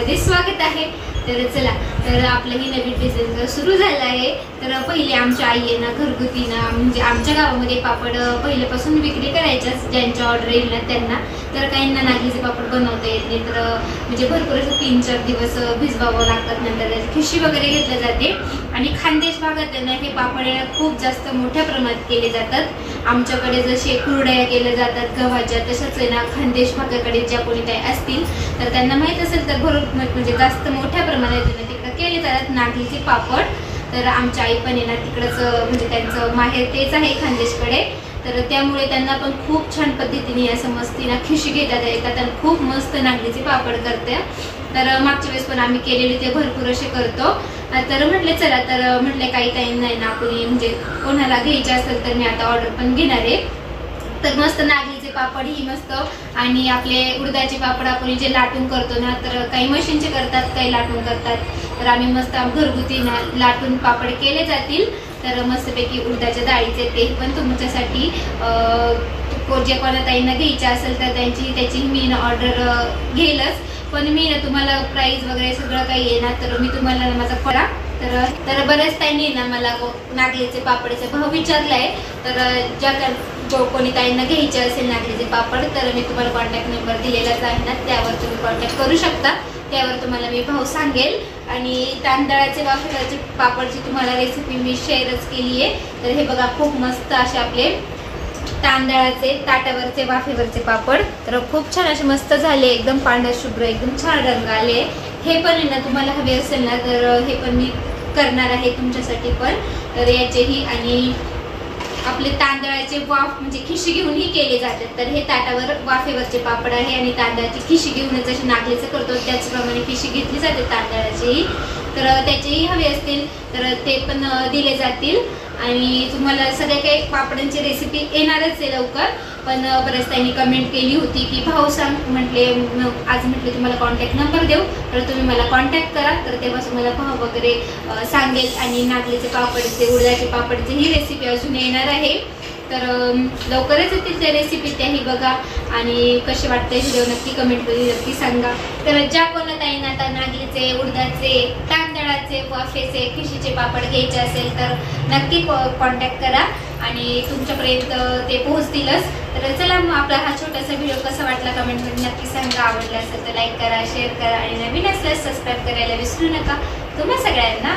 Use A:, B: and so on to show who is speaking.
A: मध्ये स्वागत आहे। तर चला, तर आपलं ही नवीन बिझनेस सुरू झाला आहे। तर पहिले आमच्या आई ना घरगुती ना म्हणजे आमच्या गावामध्ये पापड पहिल्यापासून विक्री करायच्या, ज्यांच्या ऑर्डर येईल ना त्यांना। तर काहींना नागलीचे पापड बनवता येत नाही, तर म्हणजे भरपूर असं 3-4 दिवस भिजवावं लागतात। नंतर खिशी वगैरे घेतली जाते आणि खानदेश भागात ना हे पापड खूप जास्त मोठ्या प्रमाणात केले जातात। आमच्याकडे जसे कुरड्या केल्या जातात गव्हाच्या, तसंच आहे ना खानदेश भागाकडे ज्या कोणी काही असतील तर त्यांना माहित असेल तर भरपूर म्हणजे जास्त मोठ्या प्रमाणात तिकडे केले जातात नागलीचे पापड। तर आमच्या आई पण आहे ना तिकडच म्हणजे त्यांचं माहेर तेच आहे खानदेशकडे, तर त्यामुळे त्यांना पण खूप छान पद्धतीने असं मस्ती ना खिशी घेतात येतात आणि खूप मस्त नागलीचे पापड करते। तर मागच्या वेळेस पण आम्ही केलेले ते भरपूर असे करतो। तर म्हटले चला, तर म्हटले काही टाइम नाही ना कोणी म्हणजे कोणाला घ्यायचे असेल तर मी आता ऑर्डर पण घेणार आहे। तर मस्त नागलीचे पापड ही मस्त आणि आपले उडदाचे पापड आपण जे लाटून करतो ना, तर काही मशीनचे करतात काही लाटून करतात। तर आम्ही मस्त घरगुती लाटून पापड केले जातील। तर मस्तपैकी उडदाच्या डाळीचे ते पण तुमच्यासाठी जे कोणा ताईंना घ्यायचे असेल तर त्याची मी ऑर्डर घेईलच। पण मी ना तुम्हाला प्राइस वगैरे सगळं काही येणार तर मी तुम्हाला माझा करा। तर बऱ्याच ताईंनी ना मला नागलीचे पापडचे भाव विचारलाय। तर जो कोणी ताईंना घ्यायचे असेल नागलीचे पापड तर मी तुम्हाला कॉन्टॅक्ट नंबर दिलेलाच आहे ना, त्यावर तुम्ही कॉन्टॅक्ट करू शकता। त्यावर तुम्हाला मी भाव सांगेल। आणि तांदळाचे वाफेवरचे पापडची तुम्हाला रेसिपी मी शेअरच केली आहे। तर हे बघा खूप मस्त असे आपले तांदळाचे ताटावरचे वाफेवरचे पापड, तर खूप छान असे मस्त झाले, एकदम पांढरा शुभ्र एकदम छान रंग आले। हे पण आहे ना तुम्हाला हवे असेल ना तर हे पण मी करणार आहे तुमच्यासाठी पण। तर याचेही आणि आपले तांदळाचे वाफ म्हणजे खिशी घेऊनही केले जातात। तर हे ताटावर वाफेवरचे पापड आहे आणि तांदळाची खिशी घेऊन जसे नागलीचे करतो त्याचप्रमाणे खिशी घेतली जाते तांदळाचीही। तर त्याचेही हवे असतील तर ते पण दिले जातील। आणि तुम्हाला सगळ्या काही पापडांची रेसिपी येणारच आहे लवकर। पण बऱ्याच त्यांनी कमेंट केली होती की भाव सांग, म्हटले आज म्हटले तुम्हाला कॉन्टॅक्ट नंबर देऊ तर तुम्ही मला कॉन्टॅक्ट करा, तर तेव्हा तुम्हाला भाव वगैरे सांगेल। आणि नागलीचे पापडचे उडदाचे पापडचे ही रेसिपी अजून येणार आहे, तर लवकरच येतील त्या रेसिपी, त्याही बघा। आणि कसे वाटते व्हिडिओ नक्की कमेंटमध्ये नक्की सांगा। तर ज्या कोणा ताईंना आता नागलीचे उडदाचे तांदळाचे वाफेचे खिशीचे पापड घ्यायचे असेल तर नक्की कॉन्टॅक्ट करा आणि तुमच्यापर्यंत ते पोहोचतीलच। तर चला मग आपला हा छोटासा व्हिडिओ कसा वाटला कमेंटमध्ये नक्की सांगा। आवडला असेल तर लाईक करा, शेअर करा आणि नवीन असल्यास सबस्क्राईब करायला विसरू नका। तुम्हा सगळ्यांना